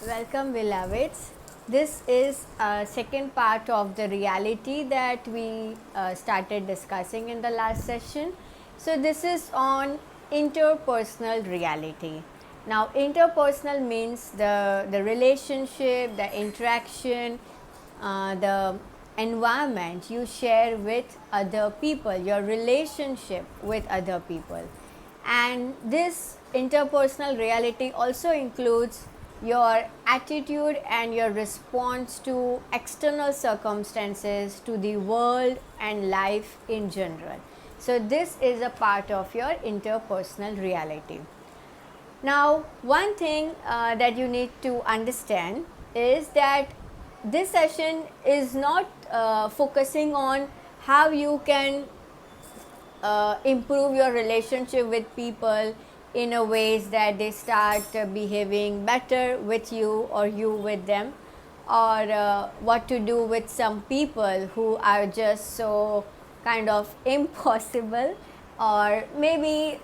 Welcome, beloveds. This is a second part of the reality that we started discussing in the last session. So, this is on interpersonal reality. Now, interpersonal means the relationship, the interaction, the environment you share with other people, your relationship with other people. And this interpersonal reality also includes your attitude and your response to external circumstances, to the world and life in general. So, this is a part of your interpersonal reality. Now, one thing that you need to understand is that this session is not focusing on how you can improve your relationship with people in a ways that they start behaving better with you or you with them, or what to do with some people who are just so kind of impossible or maybe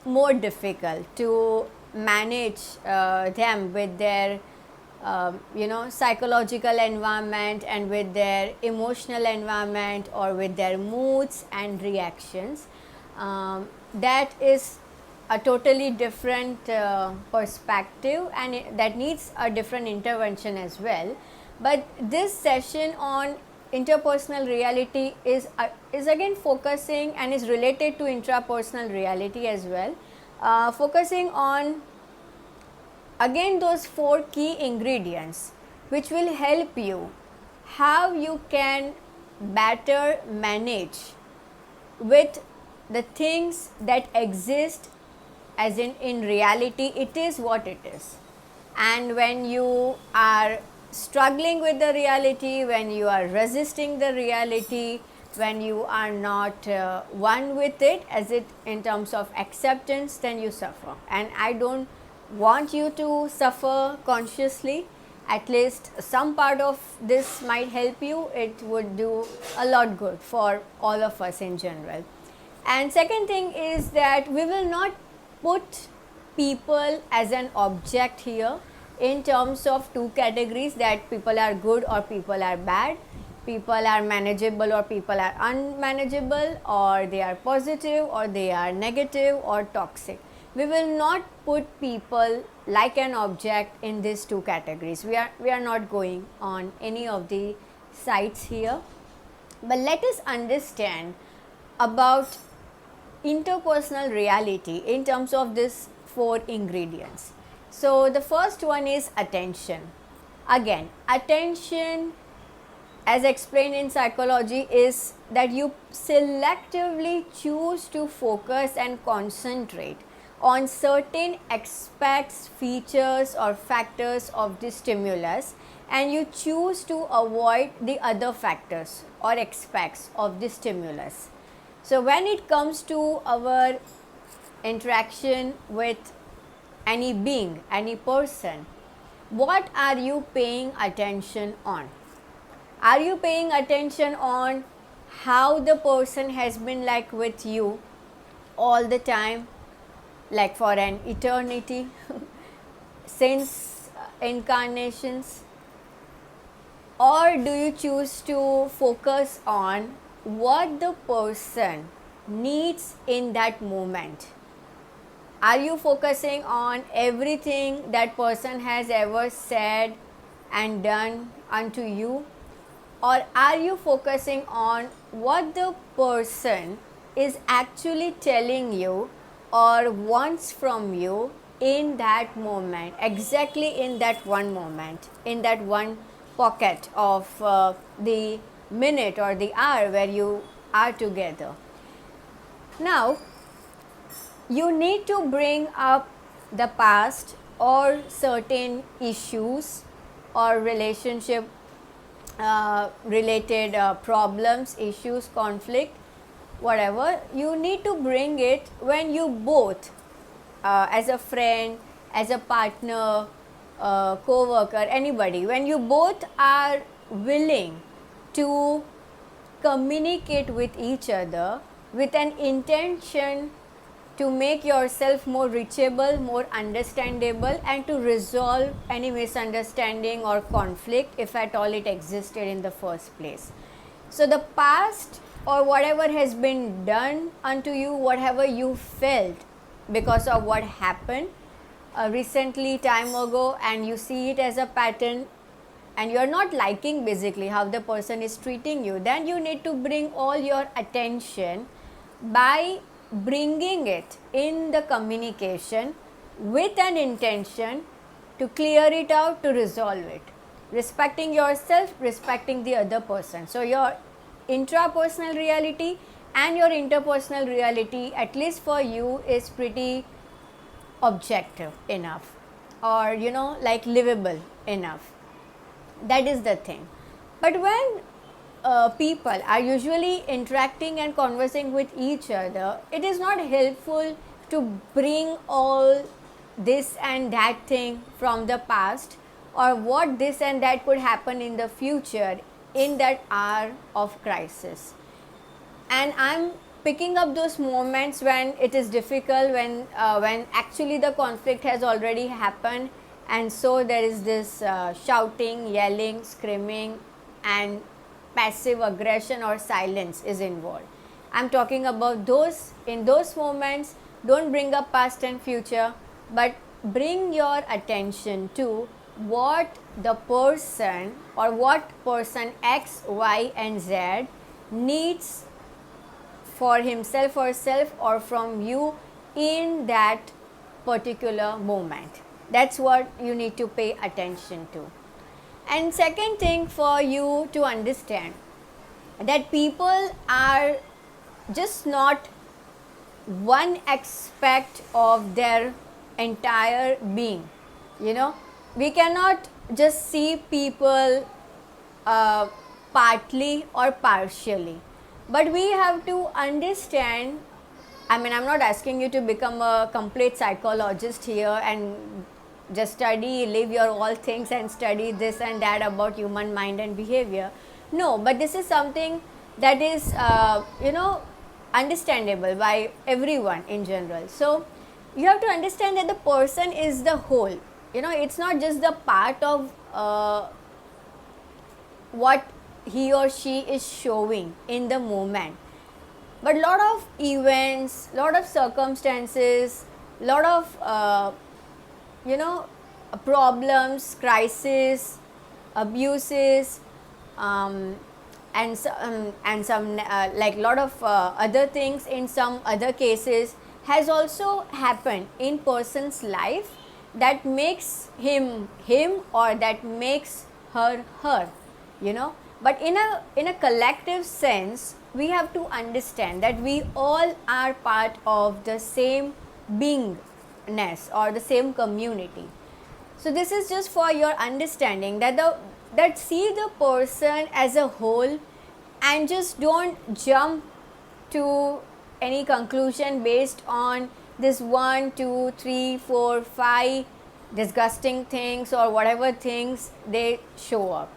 more difficult to manage them with their psychological environment and with their emotional environment or with their moods and reactions. That is a totally different perspective, and that needs a different intervention as well. But this session on interpersonal reality is again focusing and is related to intrapersonal reality as well, focusing on again those four key ingredients which will help you how you can better manage with the things that exist, as in reality it is what it is. And when you are struggling with the reality, when you are resisting the reality, when you are not one with it as it in terms of acceptance, then you suffer. And I don't want you to suffer consciously. At least some part of this might help you. It would do a lot good for all of us in general. And second thing is that we will not put people as an object here in terms of two categories, that people are good or people are bad, people are manageable or people are unmanageable, or they are positive or they are negative or toxic. We will not put people like an object in these two categories. We are not going on any of the sides here. But let us understand about interpersonal reality in terms of these four ingredients. So, the first one is attention. Again, attention, as explained in psychology, is that you selectively choose to focus and concentrate on certain aspects, features or factors of the stimulus, and you choose to avoid the other factors or aspects of the stimulus. So, when it comes to our interaction with any being, any person, what are you paying attention on? Are you paying attention on how the person has been like with you all the time, like for an eternity, since incarnations? Or do you choose to focus on what the person needs in that moment? Are you focusing on everything that person has ever said and done unto you? Or are you focusing on what the person is actually telling you or wants from you in that moment, exactly in that one moment, in that one pocket of the minute or the hour where you are together? Now, you need to bring up the past or certain issues or relationship related problems, issues, conflict, whatever. You need to bring it when you both, as a friend, as a partner, co-worker, anybody, when you both are willing to communicate with each other with an intention to make yourself more reachable, more understandable, and to resolve any misunderstanding or conflict if at all it existed in the first place. So the past or whatever has been done unto you, whatever you felt because of what happened recently time ago, and you see it as a pattern and you are not liking basically how the person is treating you, then you need to bring all your attention by bringing it in the communication with an intention to clear it out, to resolve it, respecting yourself, respecting the other person. So your intrapersonal reality and your interpersonal reality, at least for you, is pretty objective enough, or like livable enough. That is the thing. But when people are usually interacting and conversing with each other, it is not helpful to bring all this and that thing from the past, or what this and that could happen in the future in that hour of crisis. And I'm picking up those moments when it is difficult, when actually the conflict has already happened, and so there is this shouting, yelling, screaming, and passive aggression or silence is involved. I'm talking about those. In those moments, don't bring up past and future, but bring your attention to what the person, or what person X, Y, and Z needs for himself or herself, or from you in that particular moment. That's what you need to pay attention to. And second thing for you to understand, that people are just not one aspect of their entire being. We cannot just see people partly or partially, but we have to understand. I'm not asking you to become a complete psychologist here and just study, leave your all things and study this and that about human mind and behavior. No, but this is something that is understandable by everyone in general. So you have to understand that the person is the whole. It's not just the part of what he or she is showing in the moment, but lot of events, lot of circumstances, lot of problems, crises, abuses, and some like lot of other things in some other cases has also happened in person's life, that makes him, or that makes her, But in a collective sense, we have to understand that we all are part of the same beingness or the same community. So this is just for your understanding, that see the person as a whole, and just don't jump to any conclusion based on this 1, 2, 3, 4, 5 disgusting things or whatever things they show up.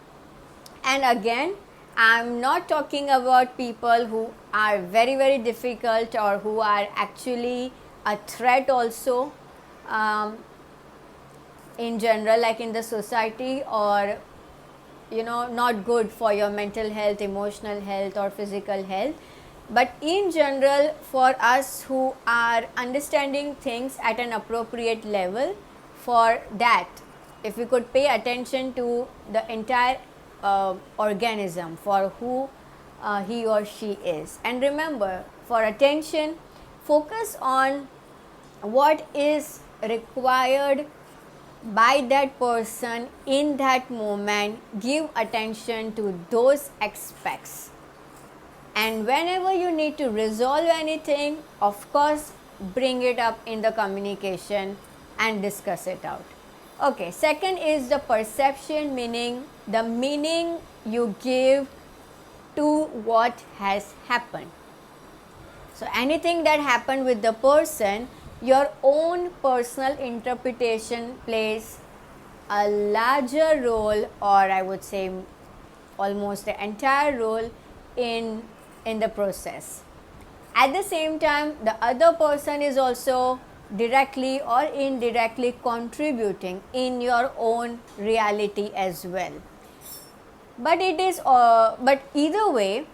And again, I'm not talking about people who are very, very difficult, or who are actually a threat also in general, like in the society, or not good for your mental health, emotional health, or physical health. But in general, for us who are understanding things at an appropriate level, for that, if we could pay attention to the entire organism for who he or she is. And remember, for attention, focus on what is required by that person in that moment. Give attention to those aspects, and whenever you need to resolve anything, of course, bring it up in the communication and discuss it out. Okay, second is the perception, meaning the meaning you give to what has happened. So anything that happened with the person, your own personal interpretation plays a larger role, or I would say almost the entire role in the process. At the same time, the other person is also directly or indirectly contributing in your own reality as well. But but either way,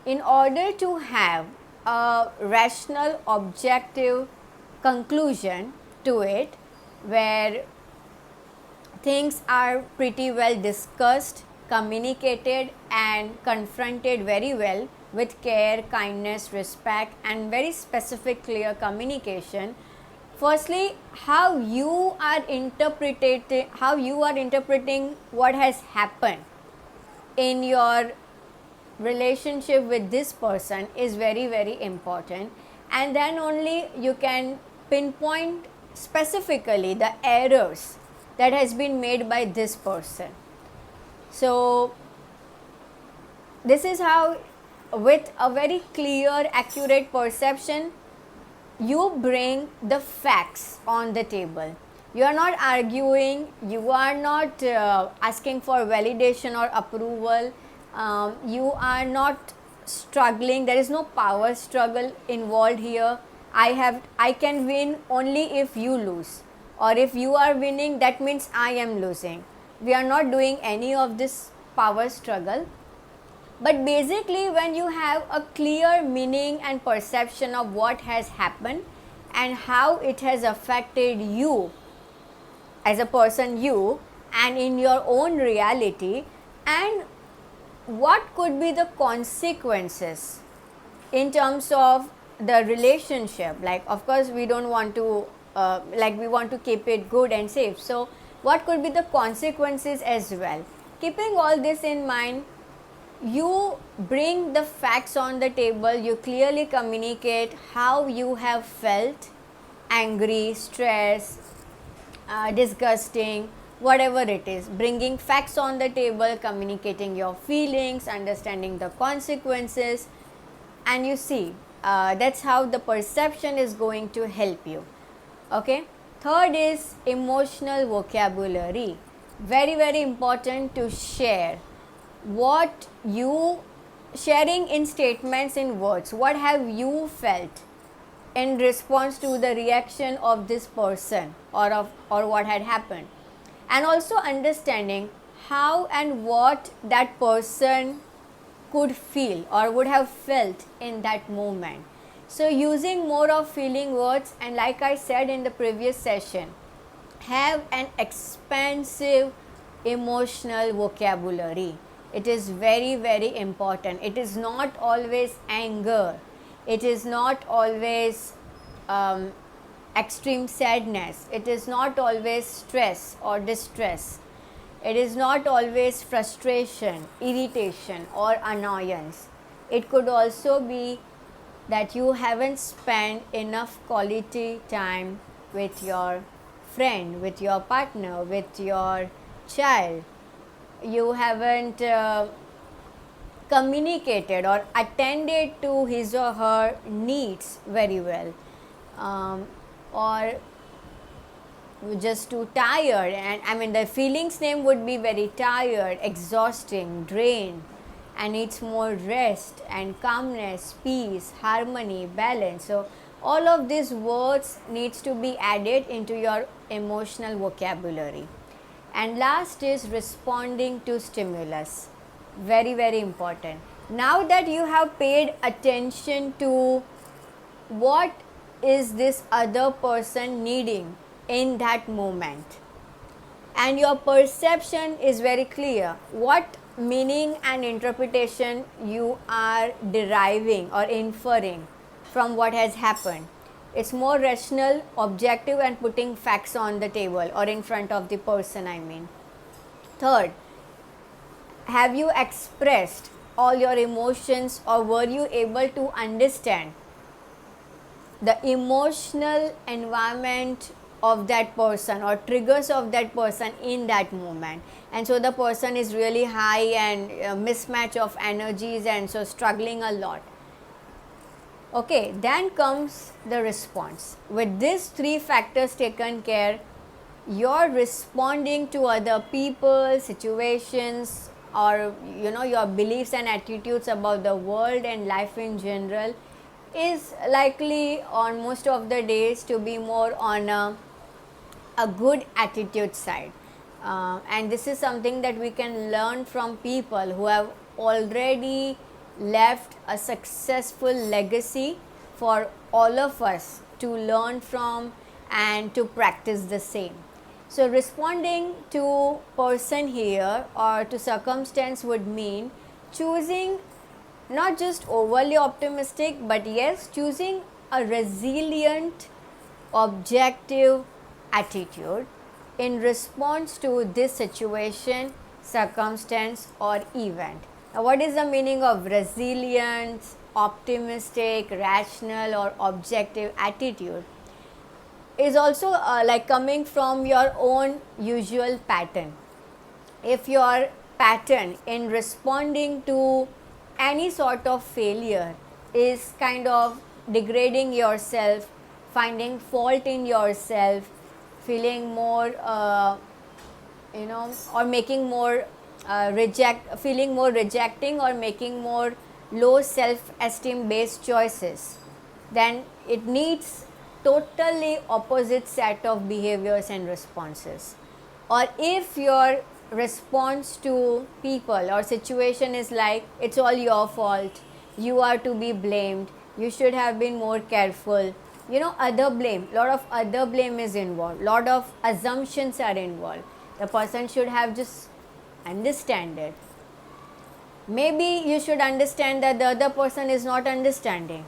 in order to have a rational, objective conclusion to it, where things are pretty well discussed, communicated, and confronted very well with care, kindness, respect, and very specific, clear communication. Firstly, how you are interpreting what has happened in your relationship with this person is very, very important, and then only you can pinpoint specifically the errors that has been made by this person. So this is how, with a very clear, accurate perception, you bring the facts on the table. You are not arguing, you are not asking for validation or approval, you are not struggling, there is no power struggle involved here. I can win only if you lose, or if you are winning, that means I am losing. We are not doing any of this power struggle. But basically, when you have a clear meaning and perception of what has happened and how it has affected you as a person, you, and in your own reality, and what could be the consequences in terms of the relationship. Like, of course, we don't want to we want to keep it good and safe. So what could be the consequences as well? Keeping all this in mind, you bring the facts on the table, you clearly communicate how you have felt, angry, stressed, disgusting, whatever it is, bringing facts on the table, communicating your feelings, understanding the consequences, and you see, that's how the perception is going to help you. Okay. Third is emotional vocabulary. Very, very important to share what you, sharing in statements, in words, what have you felt in response to the reaction of this person or what had happened, and also understanding how and what that person could feel or would have felt in that moment. So using more of feeling words, and like I said in the previous session, have an expansive emotional vocabulary. It is very, very important. It is not always anger, it is not always extreme sadness, it is not always stress or distress, it is not always frustration, irritation, or annoyance. It could also be that you haven't spent enough quality time with your friend, with your partner, with your child. You haven't communicated or attended to his or her needs very well, or just too tired, and I mean the feelings name would be very tired, exhausting, drained, and needs more rest and calmness, peace, harmony, balance. So all of these words needs to be added into your emotional vocabulary. And last is responding to stimulus. Very, very important. Now that you have paid attention to what is this other person needing in that moment, and your perception is very clear, what meaning and interpretation you are deriving or inferring from what has happened. It's more rational, objective, and putting facts on the table or in front of the person, I mean. Third, have you expressed all your emotions, or were you able to understand the emotional environment of that person or triggers of that person in that moment? And so the person is really high and mismatch of energies, and so struggling a lot. Okay, then comes the response. With these three factors taken care, you're responding to other people, situations, or your beliefs and attitudes about the world and life in general is likely on most of the days to be more on a good attitude side. And this is something that we can learn from people who have already left a successful legacy for all of us to learn from and to practice the same. So responding to person here or to circumstance would mean choosing not just overly optimistic, but yes, choosing a resilient, objective attitude in response to this situation, circumstance, or event. Now, what is the meaning of resilient, optimistic, rational, or objective attitude? Is also like coming from your own usual pattern. If your pattern in responding to any sort of failure is kind of degrading yourself, finding fault in yourself, feeling more or making more feeling more rejecting or making more low self-esteem based choices, then it needs totally opposite set of behaviors and responses. Or if your response to people or situation is like, it's all your fault, you are to be blamed, you should have been more careful, other blame, lot of other blame is involved, lot of assumptions are involved. The person should have just understand it. Maybe you should understand that the other person is not understanding.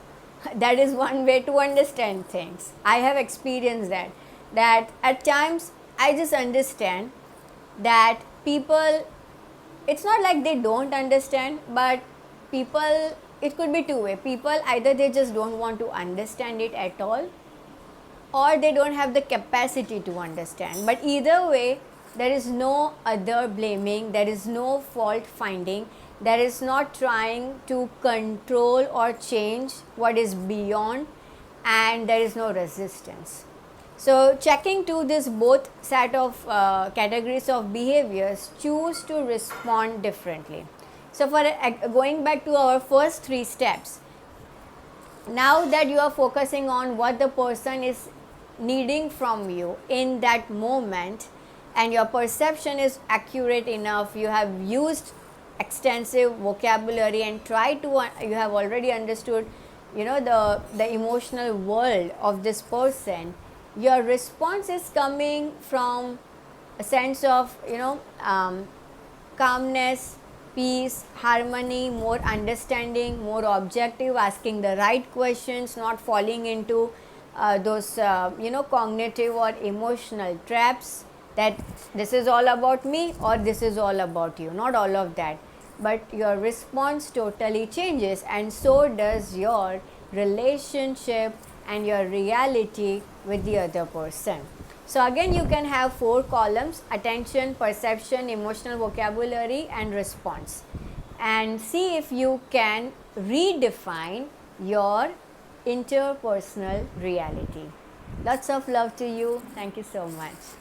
That is one way to understand things. I have experienced that at times I just understand that people, it's not like they don't understand, but people, it could be two way. People, either they just don't want to understand it at all, or they don't have the capacity to understand. But either way, there is no other blaming, there is no fault finding, there is not trying to control or change what is beyond, and there is no resistance. So checking to this both set of categories of behaviors, choose to respond differently. So for going back to our first 3 steps, now that you are focusing on what the person is needing from you in that moment, and your perception is accurate enough, you have used extensive vocabulary and try to you have already understood the emotional world of this person, your response is coming from a sense of calmness, peace, harmony, more understanding, more objective, asking the right questions, not falling into those cognitive or emotional traps that this is all about me or this is all about you. Not all of that, but your response totally changes, and so does your relationship and your reality with the other person. So again, you can have 4 columns: attention, perception, emotional vocabulary, and response, and see if you can redefine your interpersonal reality. Lots of love to you. Thank you so much.